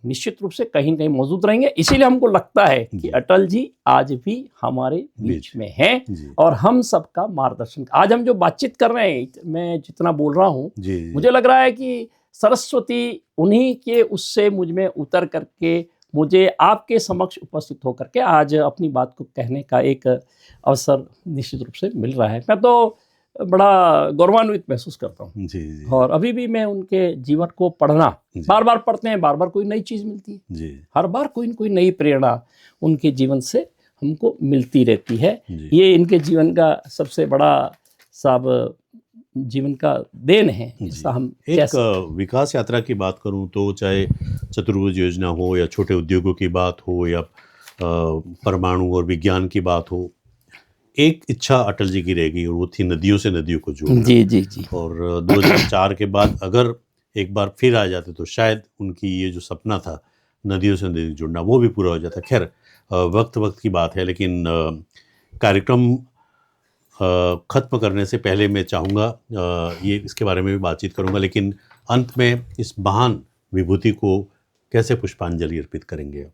निश्चित रूप से कहीं न कहीं मौजूद रहेंगे। इसीलिए हमको लगता है कि अटल जी आज भी हमारे बीच में हैं और हम सबका मार्गदर्शन। आज हम जो बातचीत कर रहे हैं, मैं जितना बोल रहा हूँ, मुझे लग रहा है कि सरस्वती उन्हीं के उससे मुझ में उतर करके मुझे आपके समक्ष उपस्थित होकर के आज अपनी बात को कहने का एक अवसर निश्चित रूप से मिल रहा है। मैं तो बड़ा गौरवान्वित महसूस करता हूँ। जी जी और अभी भी मैं उनके जीवन को पढ़ना, बार बार पढ़ते हैं, बार बार कोई नई चीज़ मिलती है, जी हर बार कोई न कोई नई प्रेरणा उनके जीवन से हमको मिलती रहती है। जी। ये इनके जीवन का सबसे बड़ा साब जीवन का देन है, ऐसा हम एक विकास यात्रा की बात करूं तो चाहे चतुर्भुज योजना हो या छोटे उद्योगों की बात हो या परमाणु और विज्ञान की बात हो, एक इच्छा अटल जी की रहेगी और वो थी नदियों से नदियों को जोड़ना। जी जी जी। और 2004 के बाद अगर एक बार फिर आ जाते तो शायद उनकी ये जो सपना था नदियों से नदियों जोड़ना वो भी पूरा हो जाता। खैर वक्त की बात है, लेकिन कार्यक्रम ख़त्म करने से पहले मैं चाहूँगा ये इसके बारे में भी बातचीत करूँगा, लेकिन अंत में इस महान विभूति को कैसे पुष्पांजलि अर्पित करेंगे आप?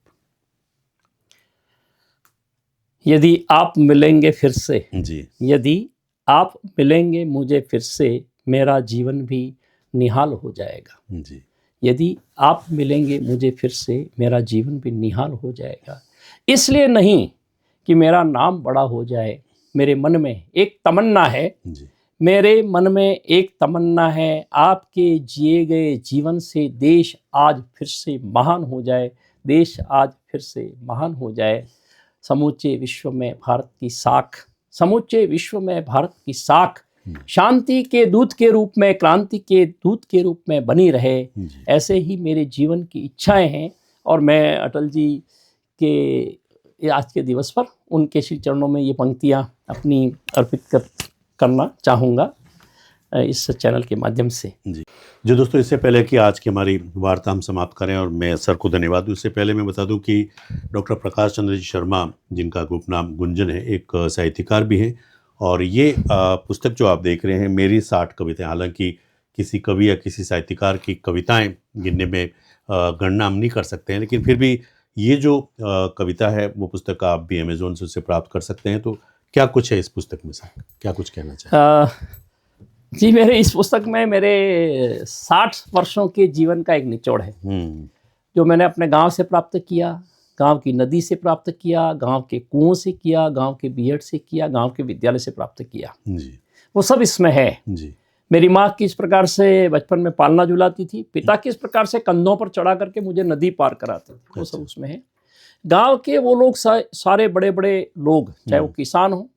यदि आप मिलेंगे फिर से, जी, यदि आप मिलेंगे मुझे फिर से, मेरा जीवन भी निहाल हो जाएगा। जी, यदि आप मिलेंगे मुझे फिर से, मेरा जीवन भी निहाल हो जाएगा। इसलिए नहीं कि मेरा नाम बड़ा हो जाए, मेरे मन में एक तमन्ना है, जी, मेरे मन में एक तमन्ना है, आपके जिए गए जीवन से देश आज फिर से महान हो जाए, देश आज फिर से महान हो जाए। समूचे विश्व में भारत की साख, समूचे विश्व में भारत की साख शांति के दूत के रूप में, क्रांति के दूत के रूप में बनी रहे। ऐसे ही मेरे जीवन की इच्छाएं हैं और मैं अटल जी के आज के दिवस पर उनके श्री चरणों में ये पंक्तियां अपनी अर्पित करना चाहूँगा इस चैनल के माध्यम से। जी जो दोस्तों, इससे पहले कि आज की हमारी वार्ता हम समाप्त करें और मैं सर को धन्यवाद दूं, इससे पहले मैं बता दूं कि डॉक्टर प्रकाश चंद्र जी शर्मा, जिनका उपनाम गुंजन है, एक साहित्यकार भी हैं और ये पुस्तक जो आप देख रहे हैं, मेरी 60 कविताएं, हालांकि किसी कवि या किसी साहित्यकार की कविताएं गिनने में गणना हम नहीं कर सकते हैं, लेकिन फिर भी ये जो कविता है वो पुस्तक आप भी अमेज़ॉन से उससे प्राप्त कर सकते हैं। तो क्या कुछ है इस पुस्तक में सर, क्या कुछ कहना चाहिए? जी, मेरे इस पुस्तक में मेरे 60 वर्षों के जीवन का एक निचोड़ है जो मैंने अपने गांव से प्राप्त किया, गांव की नदी से प्राप्त किया, गांव के कुओं से किया, गांव के बीहड़ से किया, गांव के विद्यालय से प्राप्त किया जी। वो सब इसमें है जी। मेरी माँ किस प्रकार से बचपन में पालना झुलाती थी, पिता किस प्रकार से कंधों पर चढ़ा करके मुझे नदी पार कराते थे, वो सब उसमें है। गांव के वो लोग सारे बड़े बड़े लोग, चाहे वो किसान हो,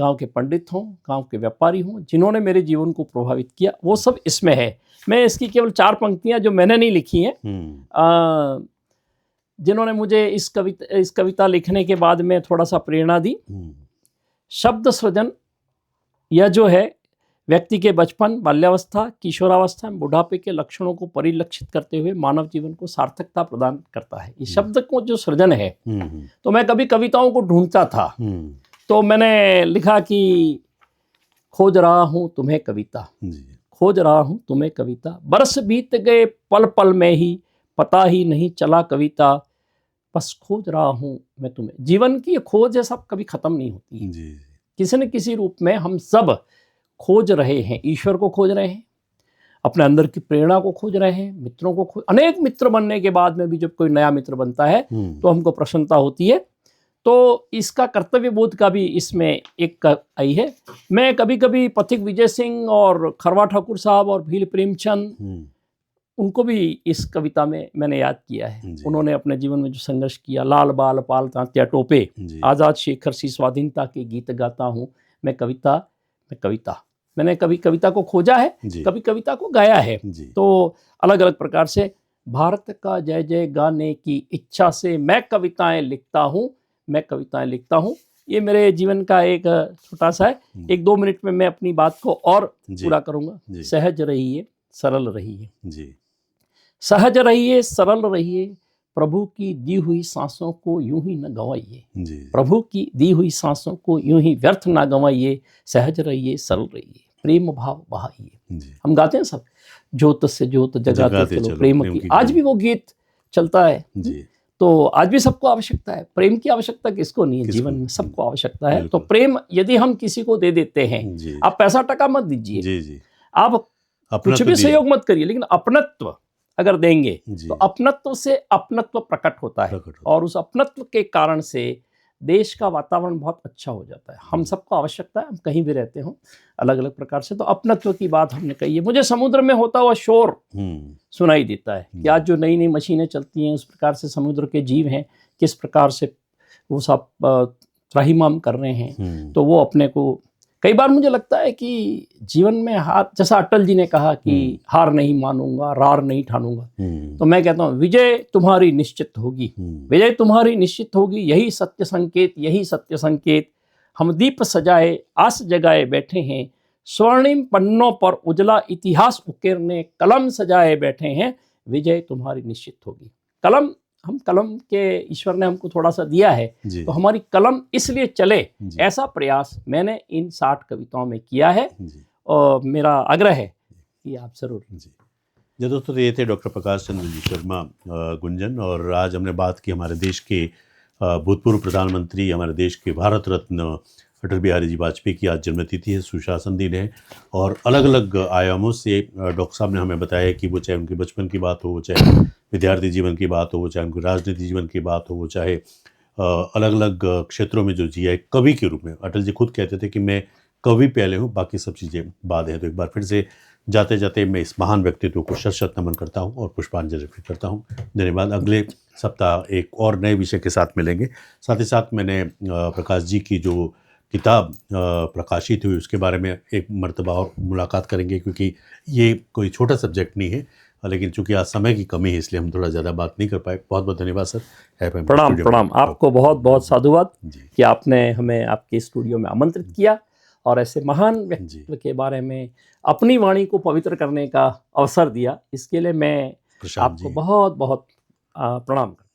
गांव के पंडित हों, गांव के व्यापारी हों, जिन्होंने मेरे जीवन को प्रभावित किया, वो सब इसमें है। मैं इसकी केवल 4 पंक्तियां जो मैंने नहीं लिखी हैं, जिन्होंने मुझे इस कविता लिखने के बाद में थोड़ा सा प्रेरणा दी। शब्द सृजन, यह जो है व्यक्ति के बचपन, बाल्यावस्था, किशोरावस्था एवं बुढ़ापे के लक्षणों को परिलक्षित करते हुए मानव जीवन को सार्थकता प्रदान करता है। इस शब्द को जो सृजन है, तो मैं कभी कविताओं को ढूंढता था, तो मैंने लिखा कि खोज रहा हूं तुम्हें कविता, खोज रहा हूं तुम्हें कविता, बरस बीत गए पल पल में ही, पता ही नहीं चला कविता, बस खोज रहा हूं मैं तुम्हें। जीवन की खोज है, सब कभी खत्म नहीं होती। किसी न किसी रूप में हम सब खोज रहे हैं, ईश्वर को खोज रहे हैं, अपने अंदर की प्रेरणा को खोज रहे हैं, मित्रों को खोज। अनेक मित्र बनने के बाद में भी जब कोई नया मित्र बनता है तो हमको प्रसन्नता होती है। तो इसका कर्तव्य बोध का भी इसमें एक आई है। मैं कभी कभी पथिक विजय सिंह और खरवा ठाकुर साहब और भील प्रेमचंद, उनको भी इस कविता में मैंने याद किया है। उन्होंने अपने जीवन में जो संघर्ष किया, लाल बाल पाल तांत्या टोपे, आज़ाद शेखर सी स्वाधीनता के गीत गाता हूँ, मैं कविता। मैंने कभी कविता को खोजा है, कभी कविता को गाया है। तो अलग अलग प्रकार से भारत का जय जय गाने की इच्छा से मैं कविताएं लिखता हूँ। ये मेरे जीवन का एक छोटा सा है। 1-2 मिनट में मैं अपनी बात को और पूरा करूँगा। सहज रहिए, सरल रहिए, सहज रहिए, सरल रहिए, प्रभु की दी हुई सांसों को यूं ही न गंवाइए, प्रभु की दी हुई सांसों को यूं ही व्यर्थ ना गंवाइए, सहज रहिए, सरल रहिए, प्रेम भाव बहाइए। हम गाते हैं सब, ज्योत से ज्योत जगाते चलो प्रेम की। आज भी वो गीत चलता है। तो आज भी सबको आवश्यकता है। प्रेम की आवश्यकता किसको नहीं है? जीवन में सबको आवश्यकता है। तो प्रेम यदि हम किसी को दे देते हैं, आप पैसा टका मत दीजिए, आप कुछ भी सहयोग मत करिए, लेकिन अपनत्व अगर देंगे तो अपनत्व से अपनत्व प्रकट होता है, और उस अपनत्व के कारण से देश का वातावरण बहुत अच्छा हो जाता है। हम सबको आवश्यकता है, हम कहीं भी रहते हो अलग अलग प्रकार से। तो अपनत्व की बात हमने कही है। मुझे समुद्र में होता हुआ शोर सुनाई देता है कि आज जो नई नई मशीनें चलती हैं, उस प्रकार से समुद्र के जीव हैं, किस प्रकार से वो सब त्राहिमाम कर रहे हैं। तो वो अपने को, कई बार मुझे लगता है कि जीवन में हार, जैसा अटल जी ने कहा कि हार नहीं मानूंगा, रार नहीं ठानूंगा, तो मैं कहता हूँ विजय तुम्हारी निश्चित होगी, विजय तुम्हारी निश्चित होगी, यही सत्य संकेत, यही सत्य संकेत। हम दीप सजाए आस जगाए बैठे हैं, स्वर्णिम पन्नों पर उजला इतिहास उकेरने कलम सजाए बैठे हैं, विजय तुम्हारी निश्चित होगी। कलम, हम कलम के ईश्वर ने हमको थोड़ा सा दिया है, तो हमारी कलम इसलिए चले, ऐसा प्रयास मैंने इन 60 कविताओं में किया है, और मेरा आग्रह है कि आप जरूर। जी दोस्तों, ये थे डॉक्टर प्रकाश चंद्र जी शर्मा गुंजन, और आज हमने बात की हमारे देश के भूतपूर्व प्रधानमंत्री, हमारे देश के भारत रत्न अटल बिहारी जी वाजपेयी की आज जन्मतिथि है, सुशासन दिन है। और अलग अलग आयामों से डॉक्टर साहब ने हमें बताया कि वो चाहे उनके बचपन की बात हो, चाहे विद्यार्थी जीवन की बात हो, चाहे उनके राजनीतिक जीवन की बात हो, चाहे अलग अलग क्षेत्रों में जो जिया, एक कवि के रूप में। अटल जी खुद कहते थे कि मैं कवि पहले हूँ, बाकी सब चीज़ें बाद हैं। तो एक बार फिर से जाते जाते मैं इस महान व्यक्तित्व को शत शत नमन करता हूँ और पुष्पांजलि अर्पित करता हूँ। धन्यवाद। अगले सप्ताह एक और नए विषय के साथ मिलेंगे। साथ ही साथ मैंने प्रकाश जी की जो किताब प्रकाशित हुई उसके बारे में एक मर्तबा और मुलाकात करेंगे, क्योंकि ये कोई छोटा सब्जेक्ट नहीं है, लेकिन चूंकि आज समय की कमी है इसलिए हम थोड़ा ज़्यादा बात नहीं कर पाए। बहुत बहुत धन्यवाद सर। प्रणाम आपको, बहुत बहुत साधुवाद कि आपने हमें आपके स्टूडियो में आमंत्रित किया और ऐसे महान व्यक्तित्व के बारे में अपनी वाणी को पवित्र करने का अवसर दिया। इसके लिए मैं आपको बहुत बहुत प्रणाम करता हूँ।